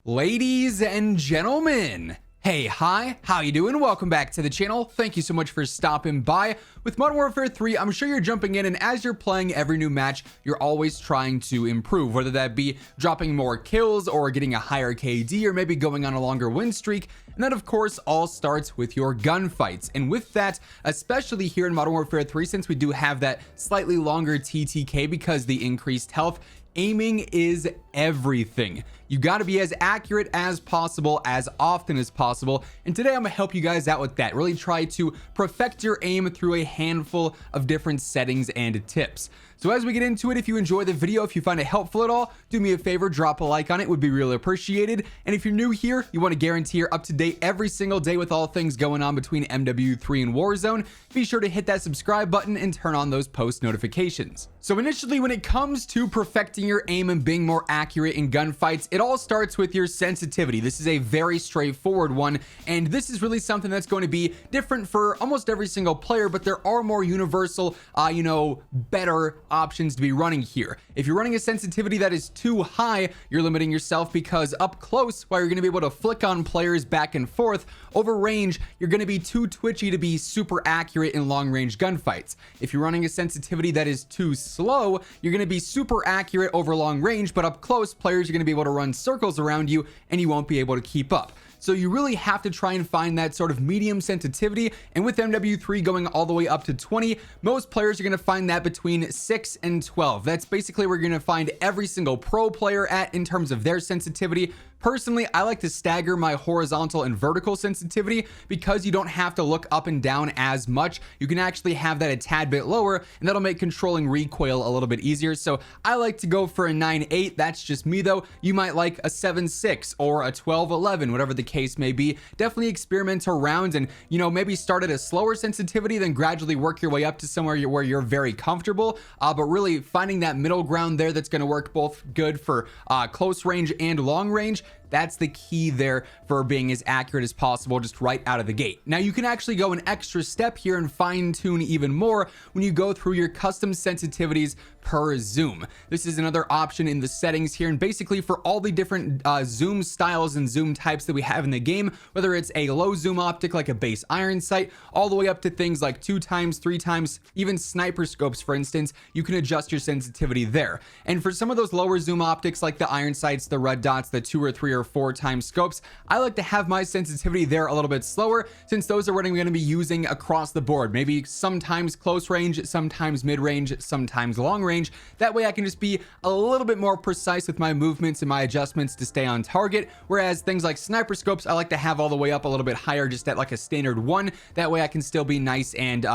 Ladies and gentlemen, hey, hi, how you doing? Welcome back to the channel. Thank you so much for stopping by. With Modern Warfare 3, I'm sure you're jumping in, and as you're playing every new match, you're always trying to improve, whether that be dropping more kills or getting a higher KD or maybe going on a longer win streak. And that, of course, all starts with your gunfights. And with that, especially here in Modern Warfare 3, since we do have that slightly longer TTK because the increased health, aiming is everything. You got to be as accurate as possible, as often as possible. And today I'm gonna help you guys out with that. Really try to perfect your aim through a handful of different settings and tips. So as we get into it, if you enjoy the video, if you find it helpful at all, do me a favor, drop a like on it, would be really appreciated. And if you're new here, you want to guarantee you're up to date every single day with all things going on between MW3 and Warzone, be sure to hit that subscribe button and turn on those post notifications. So initially, when it comes to perfecting your aim and being more accurate in gunfights, it all starts with your sensitivity. This is a very straightforward one, and this is really something that's going to be different for almost every single player, but there are more universal, better options to be running here. If you're running a sensitivity that is too high, you're limiting yourself, because up close, while you're going to be able to flick on players back and forth, over range, you're going to be too twitchy to be super accurate in long range gunfights. If you're running a sensitivity that is too slow, you're going to be super accurate over long range, but up close, players are going to be able to run circles around you and you won't be able to keep up. So you really have to try and find that sort of medium sensitivity. And with MW3 going all the way up to 20, most players are going to find that between 6 and 12. That's basically where you're going to find every single pro player at in terms of their sensitivity. Personally, I like to stagger my horizontal and vertical sensitivity because you don't have to look up and down as much. You can actually have that a tad bit lower, and that'll make controlling recoil a little bit easier. So I like to go for a 9.8. That's just me though. You might like a 7.6 or a 12.11, whatever the case may be. Definitely experiment around and, maybe start at a slower sensitivity, then gradually work your way up to somewhere where you're very comfortable. But really finding that middle ground there that's going to work both good for close range and long range. That's the key there for being as accurate as possible just right out of the gate. Now you can actually go an extra step here and fine tune even more when you go through your custom sensitivities per zoom. This is another option in the settings here, and basically for all the different zoom styles and zoom types that we have in the game, whether it's a low zoom optic like a base iron sight, all the way up to things like 2x, 3x, even sniper scopes for instance, you can adjust your sensitivity there. And for some of those lower zoom optics like the iron sights, the red dots, the 2 or 3 or 4 times scopes, I like to have my sensitivity there a little bit slower, since those are what I'm going to be using across the board. Maybe sometimes close range, sometimes mid range, sometimes long range. That way I can just be a little bit more precise with my movements and my adjustments to stay on target. Whereas things like sniper scopes, I like to have all the way up a little bit higher, just at like a standard 1. That way I can still be nice and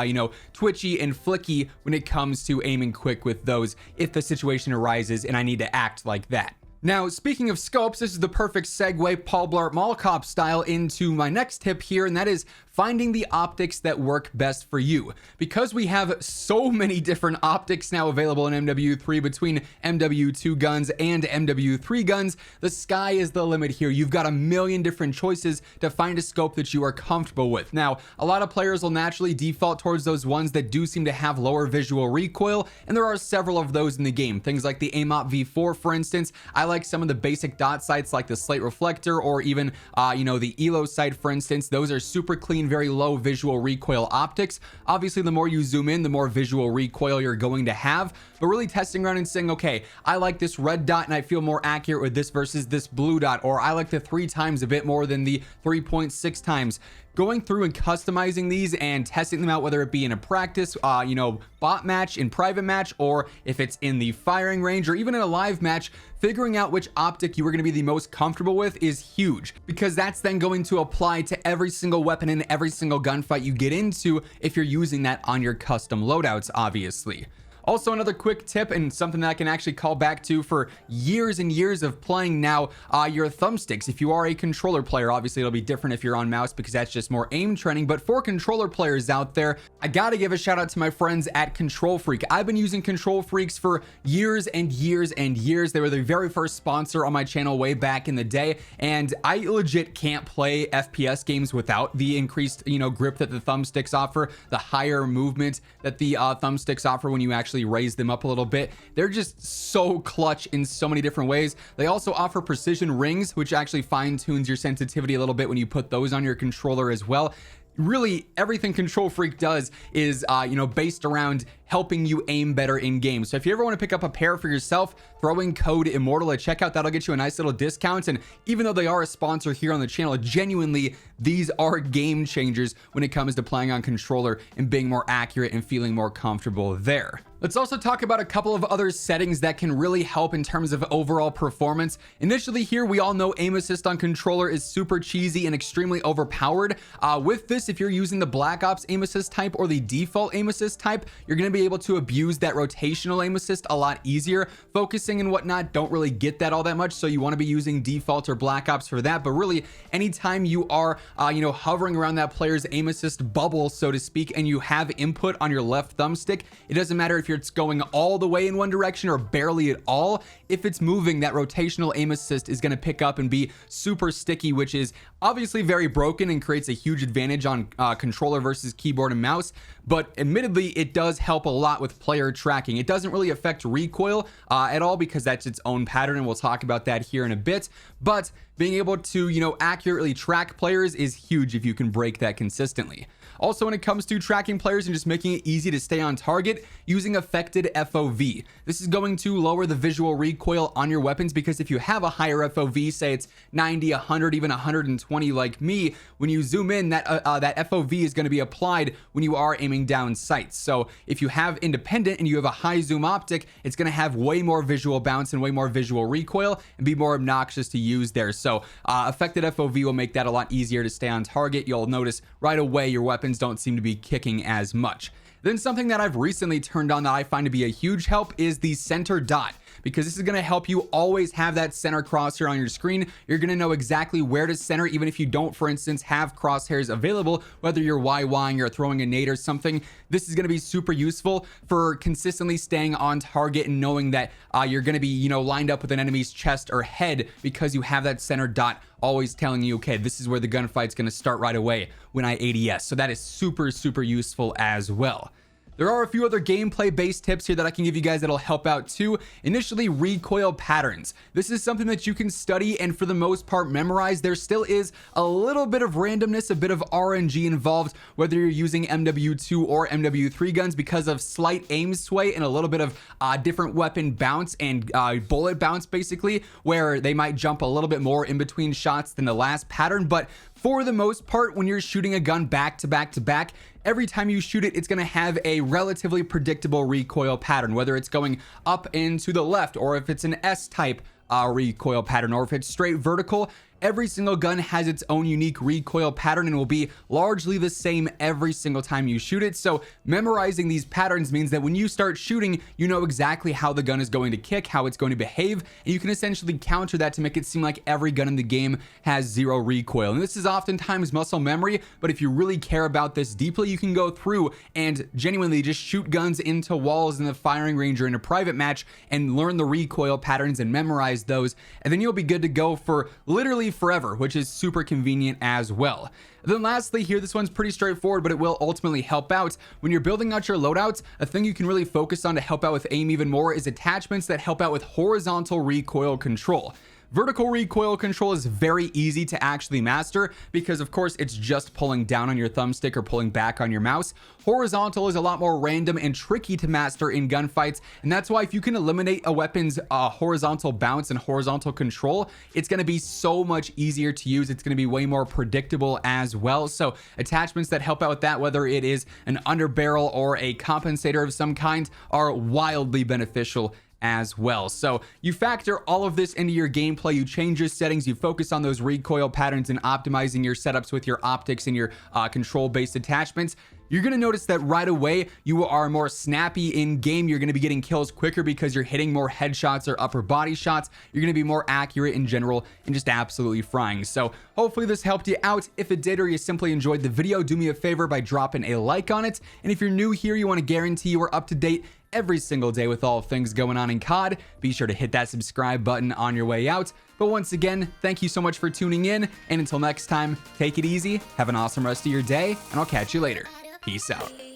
twitchy and flicky when it comes to aiming quick with those if the situation arises and I need to act like that. Now, speaking of scopes, this is the perfect segue, Paul Blart Mall Cop style, into my next tip here, and that is finding the optics that work best for you. Because we have so many different optics now available in MW3 between MW2 guns and MW3 guns, the sky is the limit here. You've got a million different choices to find a scope that you are comfortable with. Now, a lot of players will naturally default towards those ones that do seem to have lower visual recoil, and there are several of those in the game. Things like the MW3, for instance. I like some of the basic dot sights like the slate reflector, or even the ELO sight, for instance. Those are super clean, very low visual recoil optics. Obviously, the more you zoom in, the more visual recoil you're going to have, but really testing around and saying, okay, I like this red dot and I feel more accurate with this versus this blue dot, or I like the 3 times a bit more than the 3.6 times. Going through and customizing these and testing them out, whether it be in a practice, bot match, in private match, or if it's in the firing range, or even in a live match, figuring out which optic you are going to be the most comfortable with is huge, because that's then going to apply to every single weapon and every single gunfight you get into if you're using that on your custom loadouts, obviously. Also, another quick tip, and something that I can actually call back to for years and years of playing now, your thumbsticks. If you are a controller player, obviously it'll be different if you're on mouse because that's just more aim training, but for controller players out there, I gotta give a shout out to my friends at Control Freak. I've been using Control Freaks for years and years and years. They were the very first sponsor on my channel way back in the day, and I legit can't play FPS games without the increased, grip that the thumbsticks offer, the higher movement that the thumbsticks offer when you actually actually raise them up a little bit. They're just so clutch in so many different ways. They also offer precision rings, which actually fine tunes your sensitivity a little bit when you put those on your controller as well. Really, everything Control Freak does is, based around helping you aim better in game. So if you ever want to pick up a pair for yourself, throw in code Immortal at checkout. That'll get you a nice little discount. And even though they are a sponsor here on the channel, genuinely, these are game changers when it comes to playing on controller and being more accurate and feeling more comfortable there. Let's also talk about a couple of other settings that can really help in terms of overall performance. Initially here, we all know aim assist on controller is super cheesy and extremely overpowered. With this, if you're using the Black Ops aim assist type or the default aim assist type, you're going to be able to abuse that rotational aim assist a lot easier. Focusing and whatnot don't really get that all that much, so you want to be using default or Black Ops for that. But really, anytime you are hovering around that player's aim assist bubble, so to speak, and you have input on your left thumbstick, it doesn't matter if it's going all the way in one direction or barely at all. If it's moving, that rotational aim assist is going to pick up and be super sticky, which is obviously very broken and creates a huge advantage on controller versus keyboard and mouse. But admittedly, it does help a lot with player tracking. It doesn't really affect recoil at all because that's its own pattern, and we'll talk about that here in a bit. But being able to, accurately track players is huge if you can break that consistently. Also, when it comes to tracking players and just making it easy to stay on target, using affected FOV. This is going to lower the visual recoil on your weapons, because if you have a higher FOV, say it's 90, 100, even 120 like me, when you zoom in, that FOV is going to be applied when you are aiming down sights. So if you have independent and you have a high zoom optic, it's going to have way more visual bounce and way more visual recoil and be more obnoxious to use there. So affected FOV will make that a lot easier to stay on target. You'll notice right away your weapons don't seem to be kicking as much. Then something that I've recently turned on that I find to be a huge help is the center dot, because this is going to help you always have that center crosshair on your screen. You're going to know exactly where to center, even if you don't, for instance, have crosshairs available, whether you're YYing or throwing a nade or something. This is going to be super useful for consistently staying on target and knowing that you're going to be, lined up with an enemy's chest or head, because you have that center dot always telling you, okay, this is where the gunfight's going to start right away when I ADS. So that is super, super useful as well. There are a few other gameplay based tips here that I can give you guys that'll help out too. Initially, recoil patterns. This is something that you can study and for the most part memorize. There still is a little bit of randomness, a bit of RNG involved, whether you're using MW2 or MW3 guns, because of slight aim sway and a little bit of different weapon bounce and bullet bounce, basically, where they might jump a little bit more in between shots than the last pattern. But for the most part, when you're shooting a gun back to back to back, every time you shoot it, it's going to have a relatively predictable recoil pattern, whether it's going up and to the left, or if it's an S-type recoil pattern, or if it's straight vertical. Every single gun has its own unique recoil pattern and will be largely the same every single time you shoot it. So memorizing these patterns means that when you start shooting, you know exactly how the gun is going to kick, how it's going to behave, and you can essentially counter that to make it seem like every gun in the game has zero recoil. And this is oftentimes muscle memory, but if you really care about this deeply, you can go through and genuinely just shoot guns into walls in the firing range or in a private match and learn the recoil patterns and memorize those, and then you'll be good to go for literally forever, which is super convenient as well. Then lastly here, this one's pretty straightforward, but it will ultimately help out. When you're building out your loadouts, a thing you can really focus on to help out with aim even more is attachments that help out with horizontal recoil control. Vertical recoil control is very easy to actually master because, of course, it's just pulling down on your thumbstick or pulling back on your mouse. Horizontal is a lot more random and tricky to master in gunfights, and that's why if you can eliminate a weapon's horizontal bounce and horizontal control, it's going to be so much easier to use. It's going to be way more predictable as well. So attachments that help out with that, whether it is an underbarrel or a compensator of some kind, are wildly beneficial as well. So you factor all of this into your gameplay, you change your settings, you focus on those recoil patterns and optimizing your setups with your optics and your control-based attachments. You're going to notice that right away you are more snappy in game. You're going to be getting kills quicker because you're hitting more headshots or upper body shots. You're going to be more accurate in general and just absolutely frying. So hopefully this helped you out. If it did, or you simply enjoyed the video, do me a favor by dropping a like on it. And if you're new here, you want to guarantee you are up to date every single day with all things going on in COD, be sure to hit that subscribe button on your way out. But once again, thank you so much for tuning in, and until next time, take it easy, have an awesome rest of your day, and I'll catch you later. Peace out.